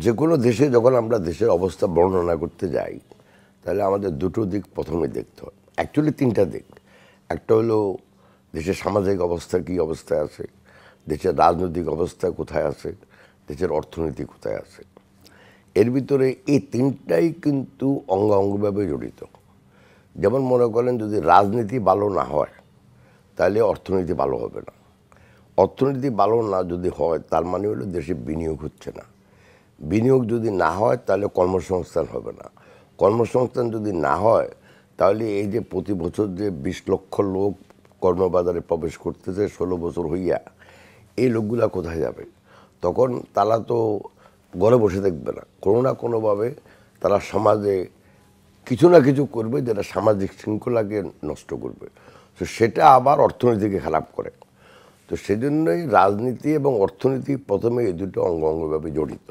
যে কোনো দেশে যখন আমরা দেশের অবস্থা বর্ণনা করতে যাই তাহলে আমাদের দুটো দিক প্রথমে দেখতে হয়, অ্যাকচুয়ালি তিনটা দিক। একটা হলো দেশের সামাজিক অবস্থা কী অবস্থায় আছে, দেশের রাজনৈতিক অবস্থা কোথায় আছে, দেশের অর্থনীতি কোথায় আছে। এর ভিতরে এই তিনটাই কিন্তু অঙ্গাঙ্গিভাবে জড়িত। যেমন মনে করেন যদি রাজনীতি ভালো না হয় তাহলে অর্থনীতি ভালো হবে না, অর্থনীতি ভালো না যদি হয় তার মানে হলো দেশে বিনিয়োগ হচ্ছে না, বিনিয়োগ যদি না হয় তাহলে কর্মসংস্থান হবে না, কর্মসংস্থান যদি না হয় তাহলে এই যে প্রতি বছর যে ২০ লক্ষ লোক কর্মবাজারে প্রবেশ করতেছে ১৬ বছর হইয়া, এই লোকগুলা কোথায় যাবে? তখন তারা তো ঘরে বসে থাকবে না, কোনো না কোনোভাবে তারা সমাজে কিছু না কিছু করবে যেটা সামাজিক শৃঙ্খলাকে নষ্ট করবে। তো সেটা আবার অর্থনীতিকে খারাপ করে। তো সেজন্যই রাজনীতি এবং অর্থনীতি প্রথমে এই দুটো অঙ্গভাবে জড়িত।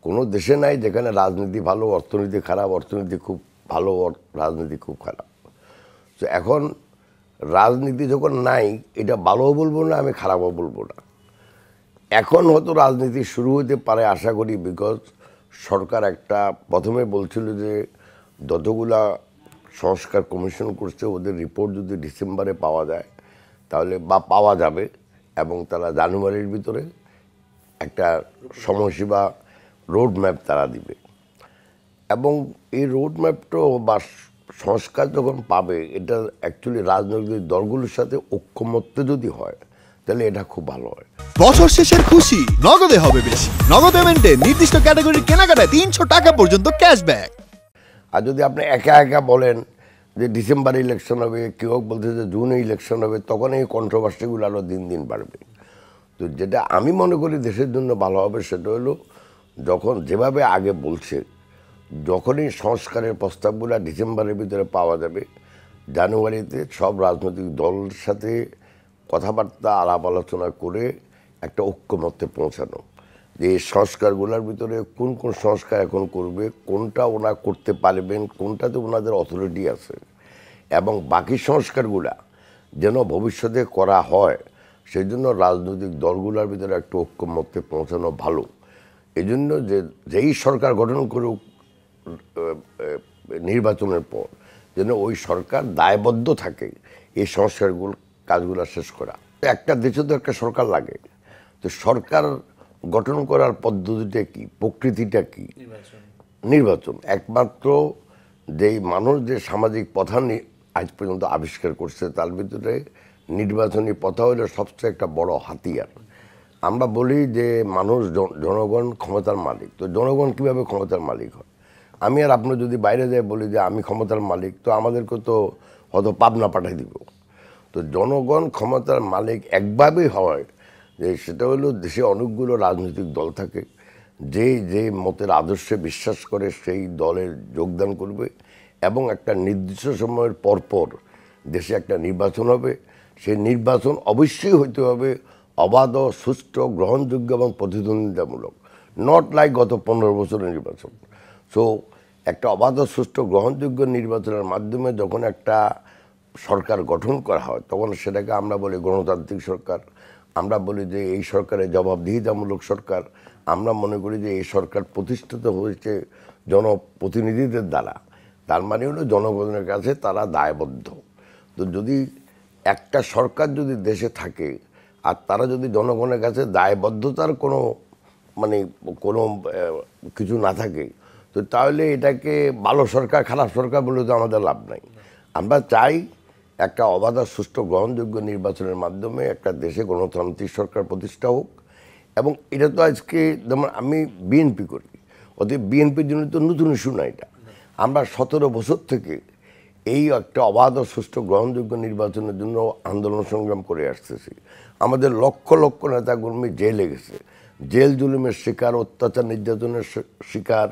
কোনো দেশে নাই যেখানে রাজনীতি ভালো অর্থনীতি খারাপ, অর্থনীতি খুব ভালো রাজনীতি খুব খারাপ। তো এখন রাজনীতি যখন নাই, এটা ভালোও বলবো না আমি খারাপও বলবো না। এখন হয়তো রাজনীতি শুরু হতে পারে আশা করি, বিকজ সরকার একটা প্রথমে বলছিল যে যতগুলা সংস্কার কমিশন করছে ওদের রিপোর্ট যদি ডিসেম্বরে পাওয়া যায় তাহলে বা পাওয়া যাবে, এবং তারা জানুয়ারির ভিতরে একটা সময়সীমা রোড ম্যাপ তারা দিবে। এবং এই রোড ম্যাপটাও বা সংস্কার যখন পাবে, এটা অ্যাকচুয়ালি রাজনৈতিক দলগুলোর সাথে ঐক্যমত্যে যদি হয় তাহলে এটা খুব ভালো হয়। বছর শেষের খুশি নগদে হবে বেশি। নগদ পেমেন্টে নির্দিষ্ট ক্যাটাগরির কেনাকাটায় ৩০০ টাকা পর্যন্ত ক্যাশব্যাক। আর যদি আপনি একা একা বলেন যে ডিসেম্বরে ইলেকশন হবে, কেউ বলতে যে জুনে ইলেকশন হবে, তখন এই কন্ট্রোভার্সিগুলো আরও দিন দিন বাড়বে। তো যেটা আমি মনে করি দেশের জন্য ভালো হবে সেটা হলো যখন যেভাবে আগে বলছে, যখনই সংস্কারের প্রস্তাবগুলো ডিসেম্বরের ভিতরে পাওয়া যাবে, জানুয়ারিতে সব রাজনৈতিক দলের সাথে কথাবার্তা আলাপ আলোচনা করে একটা ঐক্যমত্যে পৌঁছানো যে এই সংস্কারগুলোর ভিতরে কোন কোন সংস্কার এখন করবে, কোনটা ওনা করতে পারবেন, কোনটাতে ওনাদের অথরিটি আছে, এবং বাকি সংস্কারগুলা যেন ভবিষ্যতে করা হয় সেই জন্য রাজনৈতিক দলগুলোর ভিতরে একটা ঐক্যমত্যে পৌঁছানো ভালো। এই জন্য যেই সরকার গঠন করুক নির্বাচনের পর যেন ওই সরকার দায়বদ্ধ থাকে এই সংস্কারগুলো কাজগুলো শেষ করা। একটা দেশে তো একটা সরকার লাগে, তো সরকার গঠন করার পদ্ধতিটা কি, প্রকৃতিটা কি? নির্বাচন। একমাত্র যেই মানুষ যে সামাজিক প্রথা আজ পর্যন্ত আবিষ্কার করছে তার ভিতরে নির্বাচনী প্রথা হলো সবচেয়ে একটা বড় হাতিয়ার। আমরা বলি যে মানুষ জনগণ ক্ষমতার মালিক, তো জনগণ কীভাবে ক্ষমতার মালিক হয়? আমি আর আপনি যদি বাইরে যাই বলি যে আমি ক্ষমতার মালিক, তো আমাদেরকে তো হয়তো পাবনা পাঠাই দিব। তো জনগণ ক্ষমতার মালিক একভাবেই হয় যে সেটা হলো দেশে অনেকগুলো রাজনৈতিক দল থাকে, যে মতের আদর্শে বিশ্বাস করে সেই দলে যোগদান করবে, এবং একটা নির্দিষ্ট সময়ের পরপর দেশে একটা নির্বাচন হবে। সেই নির্বাচন অবশ্যই হইতে হবে অবাধ, সুষ্ঠু, গ্রহণযোগ্য এবং প্রতিদ্বন্দ্বিতামূলক, নট লাইক গত 15 বছরের নির্বাচন। সো একটা অবাধ, সুষ্ঠু, গ্রহণযোগ্য নির্বাচনের মাধ্যমে যখন একটা সরকার গঠন করা হয় তখন সেটাকে আমরা বলি গণতান্ত্রিক সরকার, আমরা বলি যে এই সরকারের জবাবদিহিতামূলক সরকার। আমরা মনে করি যে এই সরকার প্রতিষ্ঠিত হয়েছে জনপ্রতিনিধিদের দ্বারা, তার মানে হলো জনগণের কাছে তারা দায়বদ্ধ। তো যদি একটা সরকার যদি দেশে থাকে আর তারা যদি জনগণের কাছে দায়বদ্ধতার কোনো কোনো কিছু না থাকে, তো তাহলে এটাকে ভালো সরকার খারাপ সরকার বলে তো আমাদের লাভ নাই। আমরা চাই একটা অবাধ, সুষ্ঠু, গ্রহণযোগ্য নির্বাচনের মাধ্যমে একটা দেশে গণতান্ত্রিক সরকার প্রতিষ্ঠা হোক। এবং এটা তো আজকে যেমন আমি বিএনপি করি, অতএব বিএনপির জন্য তো নতুন ইস্যু না এটা। আমরা 17 বছর থেকে এই একটা অবাধ, সুষ্ঠু, গ্রহণযোগ্য নির্বাচনের জন্য আন্দোলন সংগ্রাম করে আসতেছি। আমাদের লক্ষ লক্ষ নেতাকর্মী জেলে গেছে, জেল জুলুমের শিকার, অত্যাচার নির্যাতনের শিকার,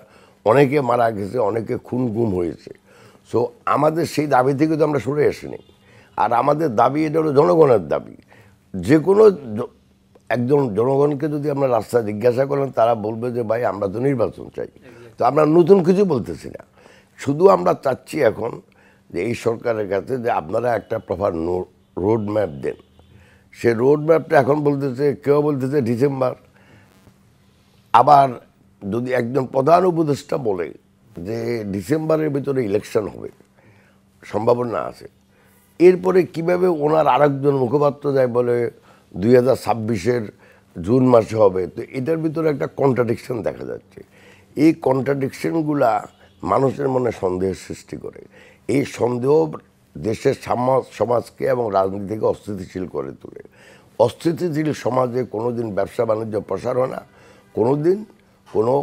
অনেকে মারা গেছে, অনেকে খুন গুম হয়েছে। সো আমাদের সেই দাবি থেকে তো আমরা সরে আসিনি। আর আমাদের দাবি এটা হলো জনগণের দাবি। যে কোনো একজন জনগণকে যদি আমরা রাস্তায় জিজ্ঞাসা করেন তারা বলবে যে ভাই আমরা তো নির্বাচন চাই। তো আমরা নতুন কিছু বলতেছি না, শুধু আমরা চাচ্ছি এখন যে এই সরকারের কাছে যে আপনারা একটা প্রপার রোড ম্যাপ দেন। সে রোড ম্যাপটা এখন বলতেছে, কেউ বলতেছে ডিসেম্বর, আবার যদি একজন প্রধান উপদেষ্টা বলে যে ডিসেম্বরের ভিতরে ইলেকশন হবে, সম্ভাবনা আছে, এরপরে কিভাবে ওনার আরেকজন মুখপাত্র যায় বলে 2026-এর জুন মাসে হবে, তো এটার ভিতরে একটা কন্ট্রাডিকশন দেখা যাচ্ছে। এই কন্ট্রাডিকশনগুলা মানুষের মনে সন্দেহের সৃষ্টি করে। এই সন্দেহ দেশের সমাজকে এবং রাজনীতিকে অস্থিতিশীল করে তোলে। অস্থিতিশীল সমাজে কোনোদিন ব্যবসা বাণিজ্য প্রসার হয় না, কোনোদিন কোনো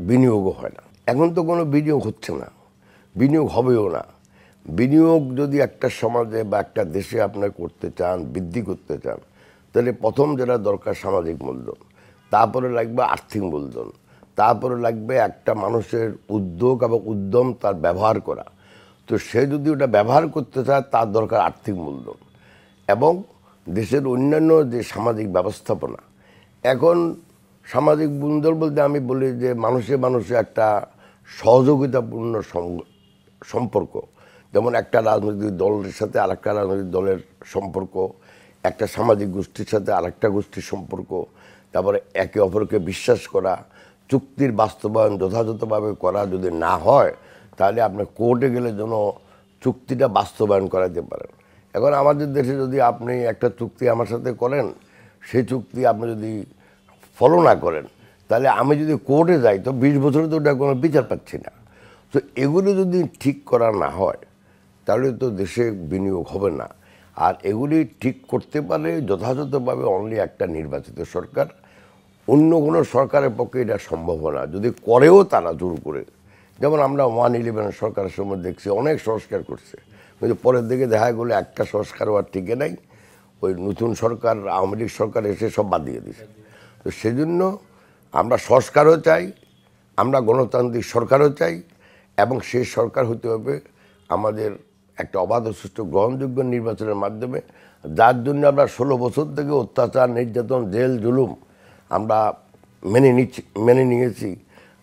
বিনিয়োগও হয় না। এখন তো কোনো বিনিয়োগ হচ্ছে না, বিনিয়োগ হবেও না। বিনিয়োগ যদি একটা সমাজে বা একটা দেশে আপনি করতে চান, বৃদ্ধি করতে চান, তাহলে প্রথম যেটা দরকার সামাজিক মূলধন, তারপরে লাগবে আর্থিক মূলধন, তারপরে লাগবে একটা মানুষের উদ্যোগ এবং উদ্যম তার ব্যবহার করা। তো সে যদি ওটা ব্যবহার করতে চায় তার দরকার আর্থিক মূলধন এবং দেশের অন্যান্য যে সামাজিক ব্যবস্থাপনা। এখন সামাজিক মূলধন বলতে আমি বলি যে মানুষে মানুষে একটা সহযোগিতাপূর্ণ সম্পর্ক, যেমন একটা রাজনৈতিক দলের সাথে আরেকটা রাজনৈতিক দলের সম্পর্ক, একটা সামাজিক গোষ্ঠীর সাথে আরেকটা গোষ্ঠীর সম্পর্ক, তারপরে একে অপরকে বিশ্বাস করা, চুক্তির বাস্তবায়ন যথাযথভাবে করা যদি না হয় তাহলে আপনি কোর্টে গেলে যেন চুক্তিটা বাস্তবায়ন করাতে পারেন। এখন আমাদের দেশে যদি আপনি একটা চুক্তি আমার সাথে করেন, সেই চুক্তি আপনি যদি ফলো না করেন, তাহলে আমি যদি কোর্টে যাই তো 20 বছরে তো ওটা কোনো বিচার পাচ্ছি না। তো এগুলো যদি ঠিক করা না হয় তাহলে তো দেশে বিনিয়োগ হবে না। আর এগুলি ঠিক করতে পারে যথাযথভাবে অনলি একটা নির্বাচিত সরকার। অন্য কোনো সরকারের পক্ষে এটা সম্ভব না, যদি করেও তারা জোর করে। যেমন আমরা 111 সরকারের সময় দেখছি অনেক সংস্কার করছে, কিন্তু পরের দিকে দেখা গেলো একটা সংস্কারও আর টিকে নাই। ওই নতুন সরকার, আওয়ামী লীগ সরকার এসে সব বাদ দিয়ে দিয়েছে। তো সেজন্য আমরা সংস্কারও চাই, আমরা গণতান্ত্রিক সরকারও চাই, এবং সেই সরকার হতে হবে আমাদের একটা অবাধ সুষ্ঠু গ্রহণযোগ্য নির্বাচনের মাধ্যমে, যার জন্য আমরা 16 বছর থেকে অত্যাচার, নির্যাতন, জেল, জুলুম আমরা মেনে নিয়েছি।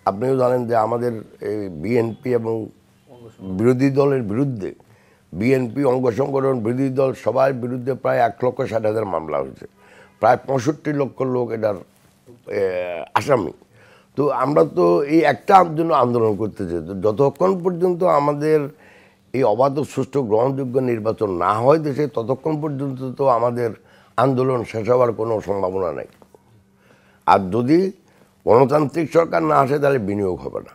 আপনিও জানেন যে আমাদের এই বিএনপি এবং বিরোধী দলের বিরুদ্ধে, বিএনপি অঙ্গ সংগঠন, বিরোধী দল সবার বিরুদ্ধে প্রায় 1,60,000 মামলা হয়েছে, প্রায় 65 লক্ষ লোক এটার আসামি। তো আমরা তো এই একটা জন্য আন্দোলন করতে চাই, যতক্ষণ পর্যন্ত আমাদের এই অবাধ সুষ্ঠু গ্রহণযোগ্য নির্বাচন না হয় দেশে, ততক্ষণ পর্যন্ত তো আমাদের আন্দোলন শেষ হওয়ার কোনো সম্ভাবনা নেই। আর যদি গণতান্ত্রিক সরকার না আসে তাহলে বিনিয়োগ হবে না।